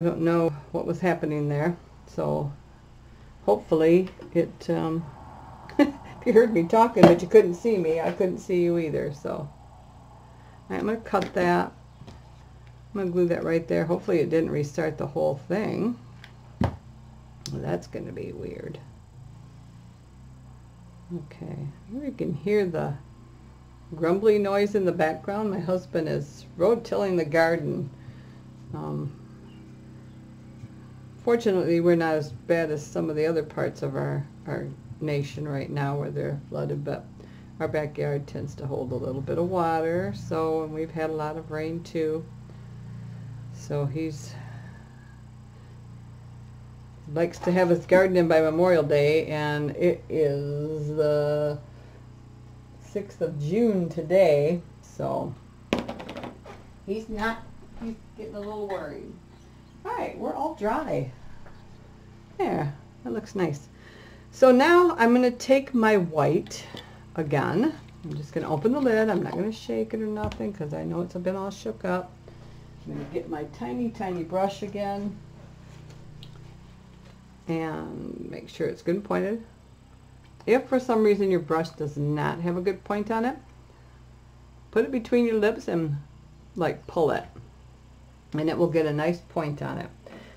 I don't know what was happening there, so hopefully it, if you heard me talking but you couldn't see me, I couldn't see you either, so. All right, I'm going to cut that. I'm going to glue that right there. Hopefully it didn't restart the whole thing. Well, that's going to be weird. Okay, you can hear the grumbly noise in the background. My husband is road tilling the garden. Fortunately, we're not as bad as some of the other parts of our nation right now where they're flooded, but our backyard tends to hold a little bit of water, so, and we've had a lot of rain too. So he likes to have his garden in by Memorial Day, and it is the 6th of June today, so he's getting a little worried. Alright, we're all dry. There, that looks nice. So now I'm going to take my white again. I'm just going to open the lid. I'm not going to shake it or nothing because I know it's been all shook up. I'm going to get my tiny, tiny brush again and make sure it's good and pointed. If for some reason your brush does not have a good point on it, put it between your lips and like pull it, and it will get a nice point on it.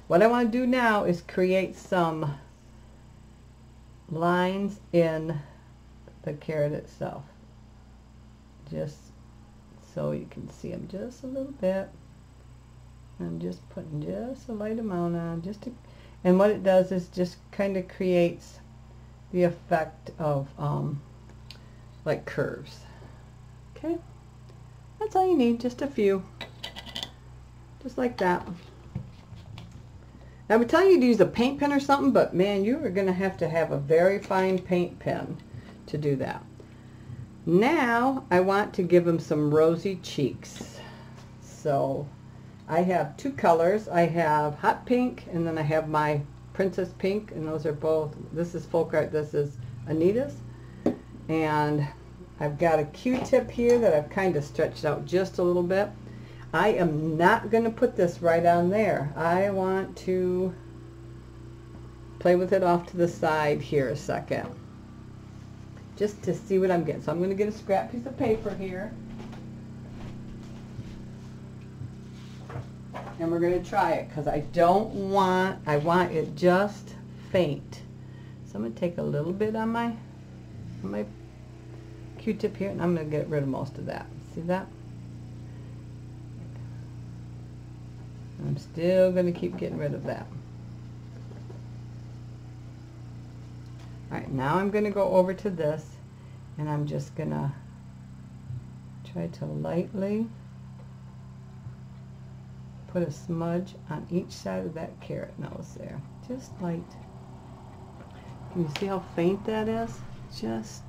What I want to do now is create some lines in the carrot itself, just so you can see them just a little bit. I'm just putting just a light amount on, and what it does is just kind of creates the effect of like curves. Okay, that's all you need, just a few, just like that. I would tell you to use a paint pen or something, but man, you are going to have a very fine paint pen to do that. Now I want to give them some rosy cheeks. So I have two colors. I have hot pink, and then I have my princess pink, and those are both, this is Folk Art, this is Anita's. And I've got a Q-tip here that I've kind of stretched out just a little bit. I am not going to put this right on there. I want to play with it off to the side here a second, just to see what I'm getting. So I'm going to get a scrap piece of paper here, and we're going to try it because I want it just faint. So I'm going to take a little bit on my Q-tip here, and I'm going to get rid of most of that. See that? I'm still going to keep getting rid of that. Alright, now I'm going to go over to this, and I'm just going to try to lightly put a smudge on each side of that carrot nose there. Just light. Can you see how faint that is? Just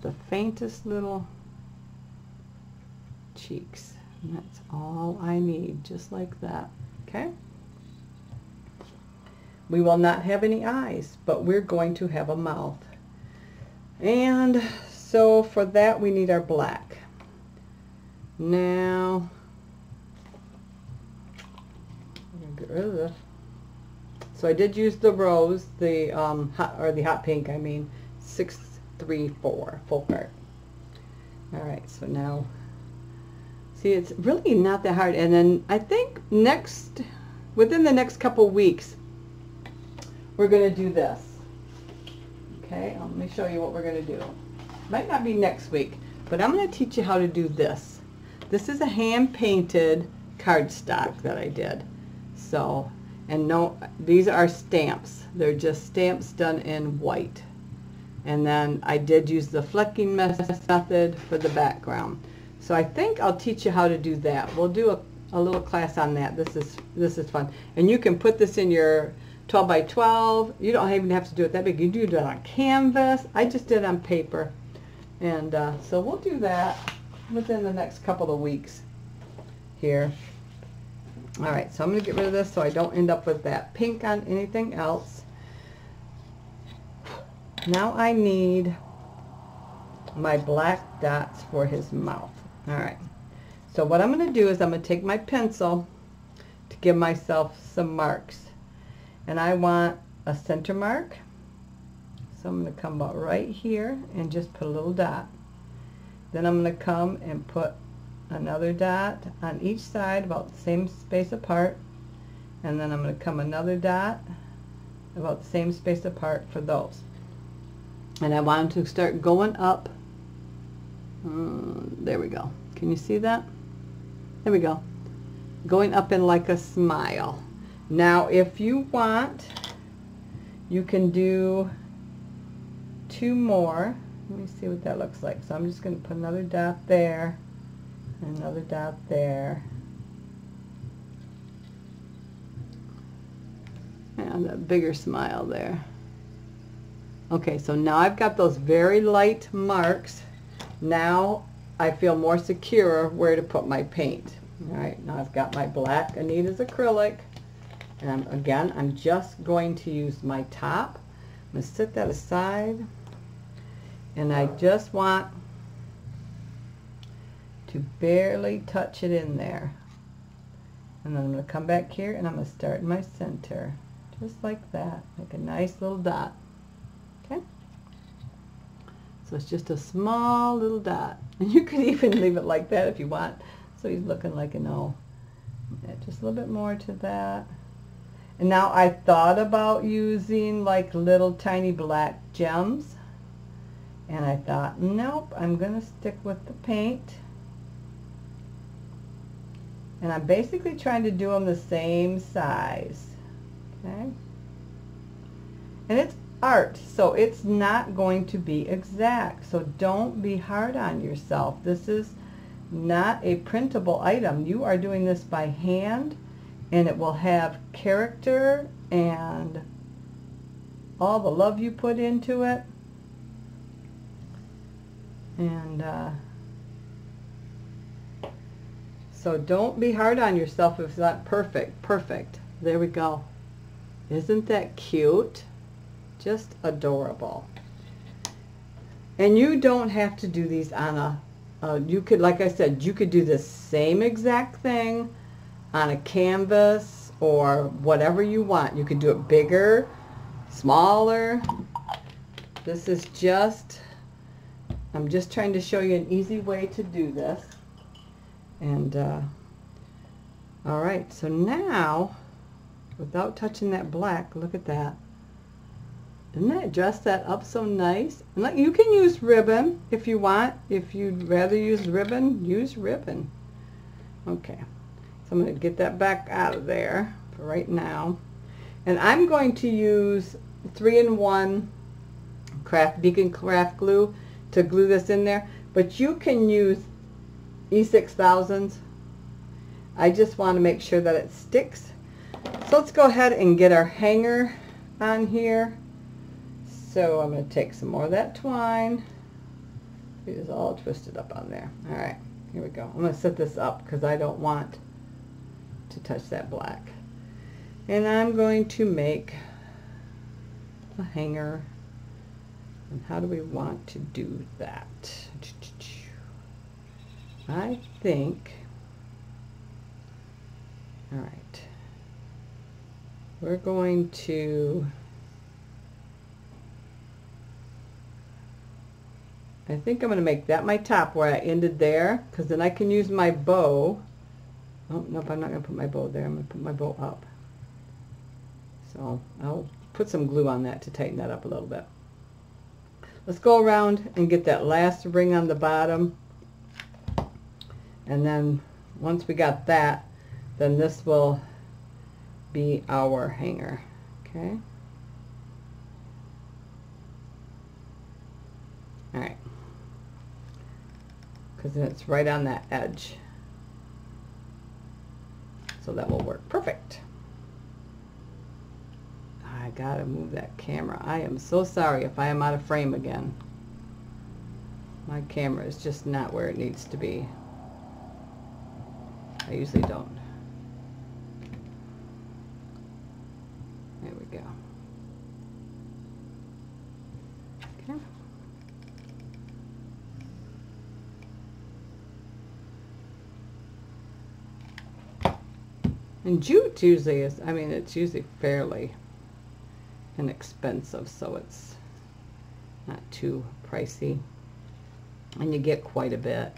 the faintest little cheeks. And that's all I need, just like that. Okay? We will not have any eyes, but we're going to have a mouth. And so for that we need our black. Now, I'm going to get rid of this. So I did use the rose, the hot pink, I mean, 634 Folk Art. Alright, so now, see, it's really not that hard. And then I think within the next couple weeks, we're going to do this. Okay, let me show you what we're going to do. Might not be next week, but I'm going to teach you how to do this. This is a hand-painted cardstock that I did. So, and no, these are stamps. They're just stamps done in white. And then I did use the flecking method for the background. So I think I'll teach you how to do that. We'll do a little class on that. This is fun. And you can put this in your 12 by 12. You don't even have to do it that big. You do it on canvas. I just did it on paper. And so we'll do that within the next couple of weeks here. Alright, so I'm going to get rid of this so I don't end up with that pink on anything else. Now I need my black dots for his mouth. Alright, so what I'm going to do is I'm going to take my pencil to give myself some marks. And I want a center mark. So I'm going to come about right here and just put a little dot. Then I'm going to come and put another dot on each side about the same space apart. And then I'm going to come another dot about the same space apart for those. And I want them to start going up. There we go. Can you see that? There we go. Going up in like a smile. Now if you want, you can do 2 more. Let me see what that looks like. So I'm just going to put another dot there, and another dot there, and a bigger smile there. Okay, so now I've got those very light marks. Now I feel more secure where to put my paint. All right, now I've got my black Anita's acrylic, and again, I'm just going to use my top. I'm going to set that aside, and I just want to barely touch it in there. And then I'm going to come back here, and I'm going to start in my center, just like that, like a nice little dot. Okay? So it's just a small little dot. And you could even leave it like that if you want. So he's looking like an O. Add just a little bit more to that. And now I thought about using like little tiny black gems. And I thought, nope, I'm going to stick with the paint. And I'm basically trying to do them the same size. Okay? And it's art, so it's not going to be exact. So don't be hard on yourself. This is not a printable item. You are doing this by hand, and it will have character and all the love you put into it. And so don't be hard on yourself if it's not perfect. Perfect. There we go. Isn't that cute? Just adorable. And you don't have to do these on a, you could, like I said, you could do the same exact thing on a canvas or whatever you want. You could do it bigger, smaller. This is just, I'm just trying to show you an easy way to do this. And all right, so now, without touching that black, look at that. Didn't that dress that up so nice? And like, you can use ribbon if you want. If you'd rather use ribbon, use ribbon. Okay, so I'm going to get that back out of there for right now. And I'm going to use 3-in-1 Beacon Craft Glue to glue this in there. But you can use E6000s. I just want to make sure that it sticks. So let's go ahead and get our hanger on here. So I'm going to take some more of that twine. It is all twisted up on there. All right, here we go. I'm going to set this up because I don't want to touch that black. And I'm going to make a hanger. And how do we want to do that? I think, all right, we're going to, I think I'm going to make that my top where I ended there, because then I can use my bow. Oh, nope, I'm not going to put my bow there. I'm going to put my bow up. So I'll put some glue on that to tighten that up a little bit. Let's go around and get that last ring on the bottom. And then once we got that, then this will be our hanger. Okay. All right. Because then it's right on that edge. So that will work perfect. I gotta move that camera. I am so sorry if I am out of frame again. My camera is just not where it needs to be. I usually don't. There we go. Okay. And jute usually is, I mean, it's usually fairly inexpensive, so it's not too pricey. And you get quite a bit.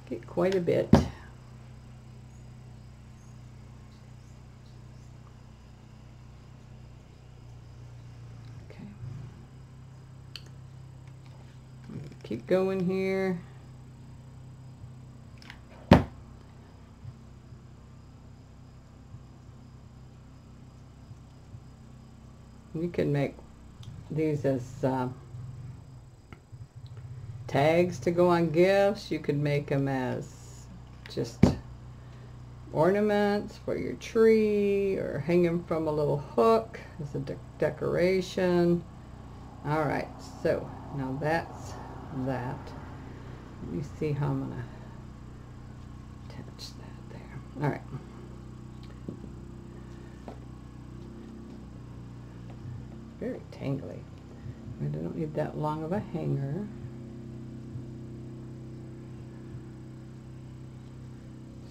Get quite a bit. Okay. Keep going here. You can make these as tags to go on gifts. You could make them as just ornaments for your tree, or hang them from a little hook as a decoration. All right, so now that's that. Let me see how I'm gonna attach that there. All right. Very tangly. I don't need that long of a hanger.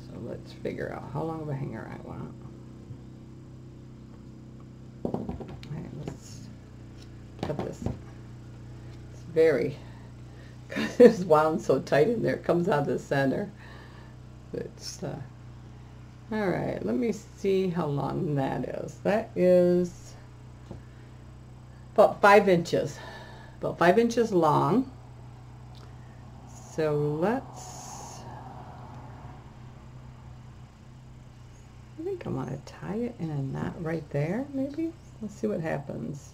So let's figure out how long of a hanger I want. Okay, let's cut this. It's very, because it's wound so tight in there, it comes out of the center. It's, all right, let me see how long that is. That is about 5 inches, about 5 inches long. So let's, I think I want to tie it in a knot right there, maybe. Let's see what happens.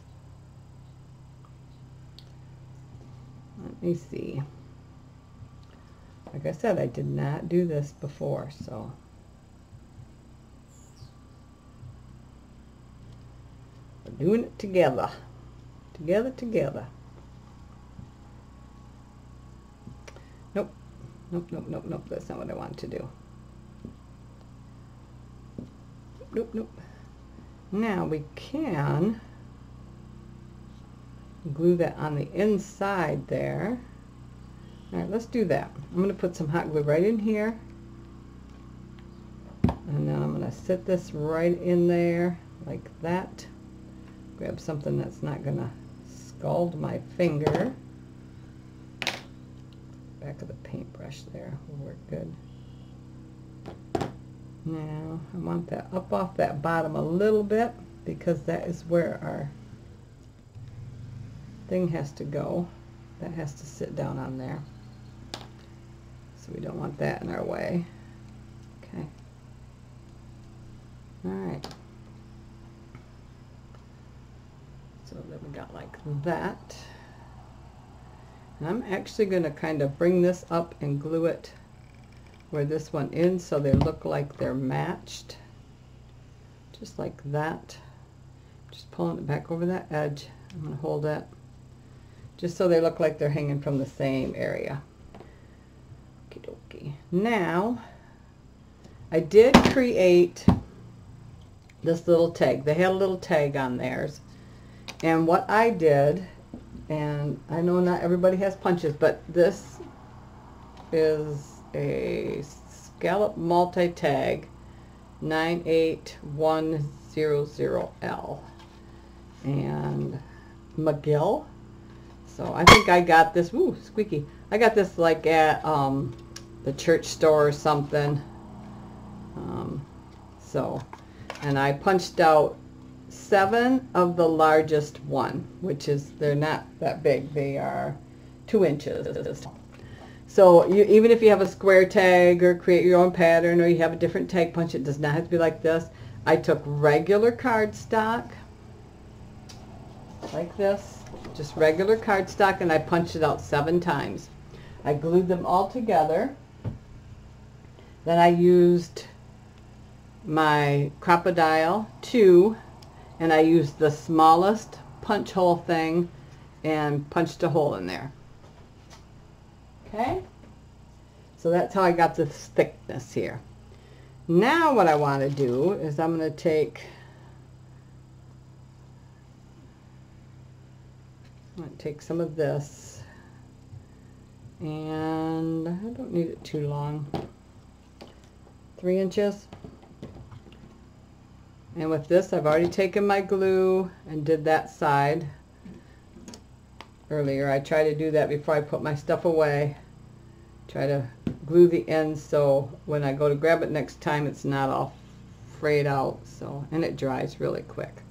Let me see. Like I said, I did not do this before, so. We're doing it together. Together. Nope. Nope. That's not what I want to do. Nope. Now we can glue that on the inside there. All right, let's do that. I'm going to put some hot glue right in here. And then I'm going to set this right in there like that. Grab something that's not going to scald my finger. Back of the paintbrush there will work good. Now I want that up off that bottom a little bit, because that is where our thing has to go. That has to sit down on there. So we don't want that in our way. Okay. Alright. So then we got like that. And I'm actually going to kind of bring this up and glue it where this one ends, so they look like they're matched. Just like that. Just pulling it back over that edge. I'm going to hold it. Just so they look like they're hanging from the same area. Okie dokie. Now, I did create this little tag. They had a little tag on theirs. And what I did, and I know not everybody has punches, but this is a scallop multi-tag 98100L and McGill. So I think I got this, ooh, squeaky. I got this like at the church store or something. And I punched out 7 of the largest one, which is, they're not that big. They are 2 inches. So even if you have a square tag or create your own pattern, or you have a different tag punch, it does not have to be like this. I took regular cardstock, like this, just regular cardstock, and I punched it out 7 times. I glued them all together. Then I used my Crop-A-Dile 2, and I used the smallest punch hole thing and punched a hole in there. Okay? So that's how I got this thickness here. Now what I want to do is I'm going to take some of this, and I don't need it too long. 3 inches. And with this, I've already taken my glue and did that side earlier. I try to do that before I put my stuff away. Try to glue the ends so when I go to grab it next time, it's not all frayed out. So, and it dries really quick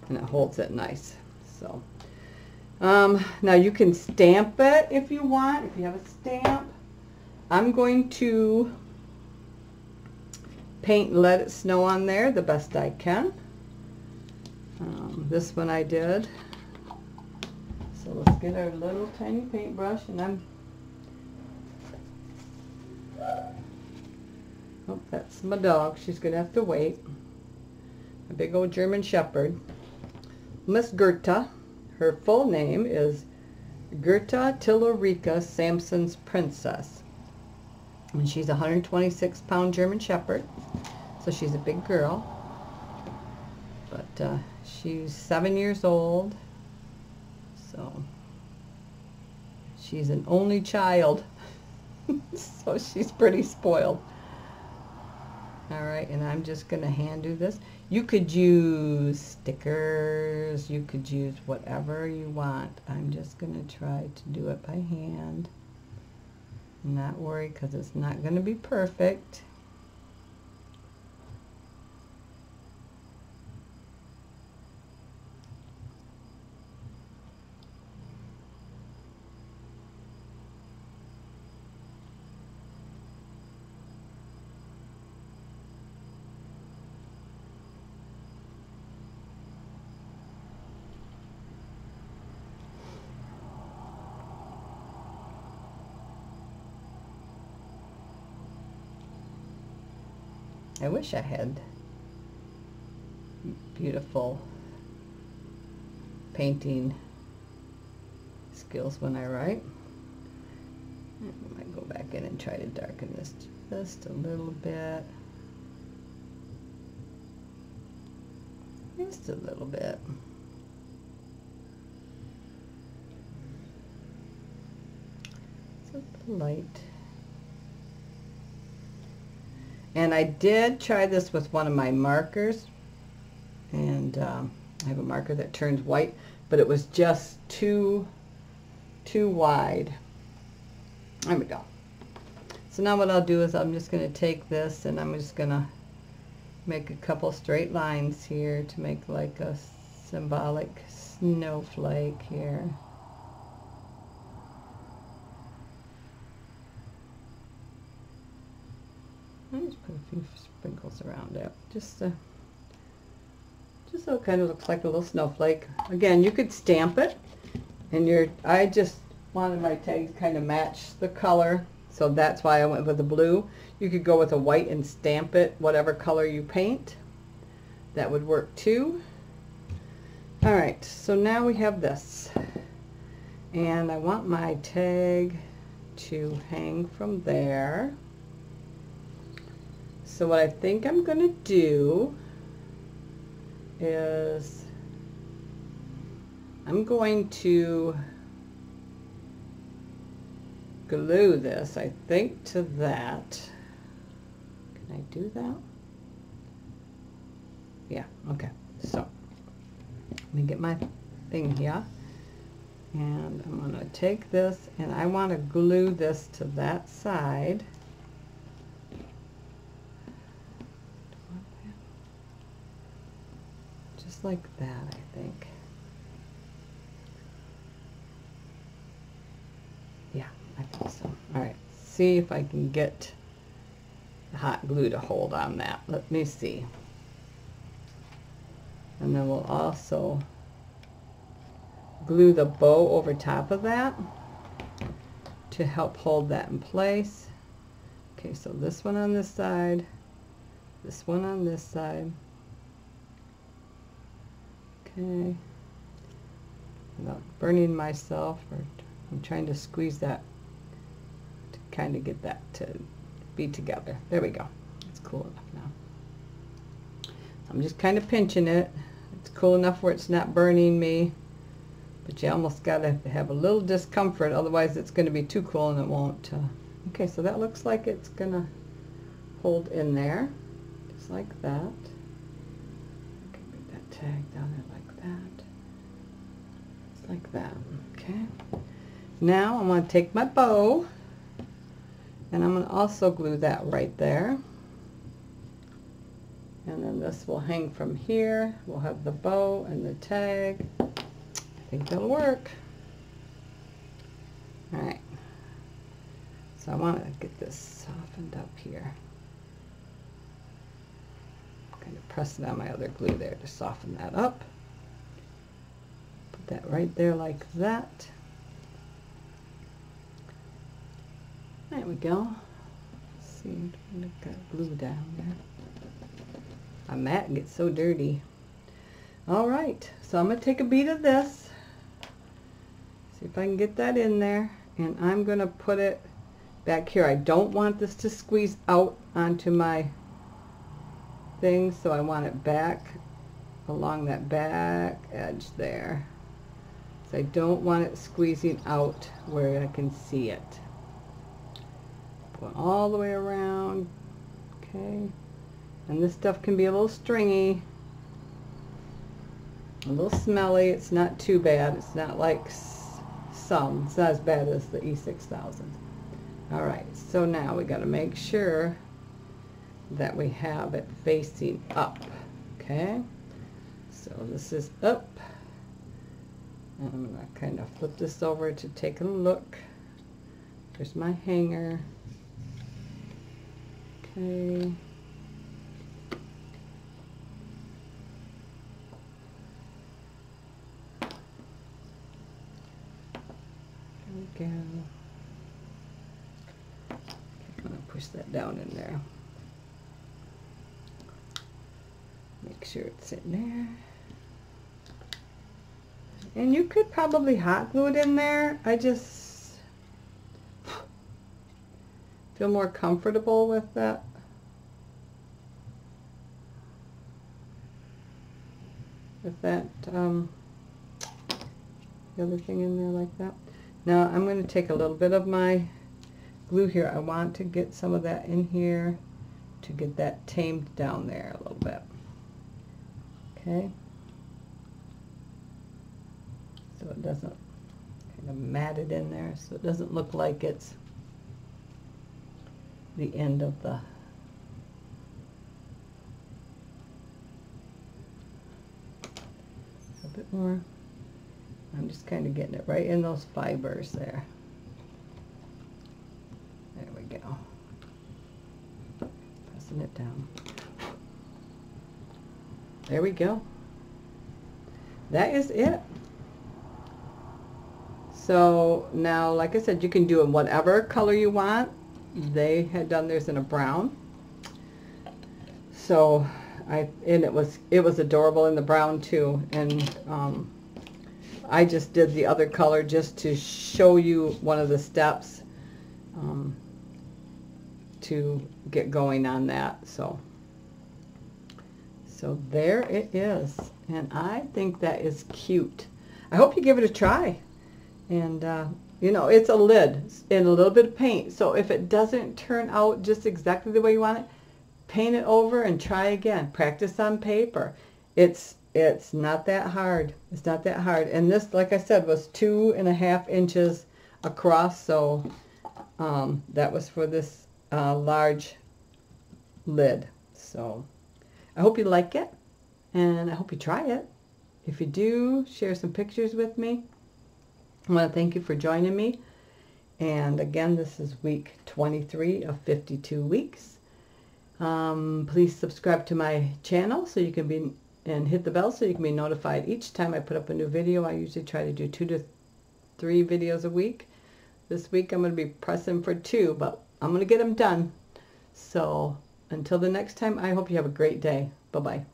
and it holds it nice. So now you can stamp it if you want, if you have a stamp. I'm going to paint Let It Snow on there the best I can. This one I did. So let's get our little tiny paintbrush, and oh, that's my dog. She's gonna have to wait. A big old German Shepherd. Miss Goethe. Her full name is Goethe Tillerica Samson's Princess. And she's a 126-pound German Shepherd. So she's a big girl. But she's 7 years old. So she's an only child. So she's pretty spoiled. Alright, and I'm just going to hand do this. You could use stickers, you could use whatever you want. I'm just going to try to do it by hand. Not worry, because it's not going to be perfect. I wish I had beautiful painting skills when I write. I might go back in and try to darken this just a little bit. Just a little bit. So light. And I did try this with one of my markers, and I have a marker that turns white, but it was just too wide. There we go. So now what I'll do is I'm just going to take this and I'm just going to make a couple straight lines here to make like a symbolic snowflake here. I just put a few sprinkles around it, just so it kind of looks like a little snowflake. Again, you could stamp it, and I just wanted my tags kind of match the color, so that's why I went with the blue. You could go with a white and stamp it, whatever color you paint. That would work too. All right, so now we have this, and I want my tag to hang from there. So what I think I'm going to do is I'm going to glue this, I think, to that. Can I do that? Yeah, okay. So let me get my thing here. And I'm going to take this and I want to glue this to that side. Like that, I think. Yeah, I think so. Alright, see if I can get the hot glue to hold on that. Let me see. And then we'll also glue the bow over top of that to help hold that in place. Okay, so this one on this side, this one on this side. Okay, without burning myself, or I'm trying to squeeze that to kind of get that to be together. There we go. It's cool enough now. So I'm just kind of pinching it. It's cool enough where it's not burning me, but you almost got to have a little discomfort, otherwise it's going to be too cool and it won't. Okay, so that looks like it's going to hold in there, just like that. I can put that tag down there like that. Just like that, okay? Now I'm going to take my bow, and I'm going to also glue that right there. And then this will hang from here. We'll have the bow and the tag. I think that'll work. Alright. So I want to get this softened up here. Kind of pressing on my other glue there to soften that up. Put that right there like that. There we go. Let's see, I've got glue down there. My mat gets so dirty. Alright, so I'm going to take a bead of this. See if I can get that in there. And I'm going to put it back here. I don't want this to squeeze out onto my thing, so I want it back along that back edge there. So I don't want it squeezing out where I can see it. Going all the way around. Okay. And this stuff can be a little stringy, a little smelly. It's not too bad. It's not like some. It's not as bad as the E6000. Alright, so now we got to make sure that we have it facing up. Okay, so this is up. And I'm going to kind of flip this over to take a look. There's my hanger. Okay. There we go. I'm going to push that down in there. Make sure it's in there. And you could probably hot glue it in there. I just feel more comfortable with that. With that, the other thing in there like that. Now I'm going to take a little bit of my glue here. I want to get some of that in here to get that tamed down there a little bit. Okay. So it doesn't kind of mat it in there, so it doesn't look like it's the end of the a bit more. I'm just kind of getting it right in those fibers there. There we go. Pressing it down. There we go. That is it. So now, like I said, you can do it whatever color you want. They had done theirs in a brown. So it was adorable in the brown too. And I just did the other color just to show you one of the steps to get going on that. So there it is, and I think that is cute. I hope you give it a try. And you know, it's a lid and a little bit of paint, so if it doesn't turn out just exactly the way you want it, paint it over and try again. Practice on paper. It's not that hard. It's not that hard. And this, like I said, was 2.5 inches across, so that was for this large lid. So I hope you like it, and I hope you try it. If you do, share some pictures with me. I want to thank you for joining me. And again, this is week 23 of 52 weeks. Please subscribe to my channel so you can be, and hit the bell so you can be notified each time I put up a new video. I usually try to do 2 to 3 videos a week. This week I'm going to be pressing for 2, but I'm going to get them done. So until the next time, I hope you have a great day. Bye-bye.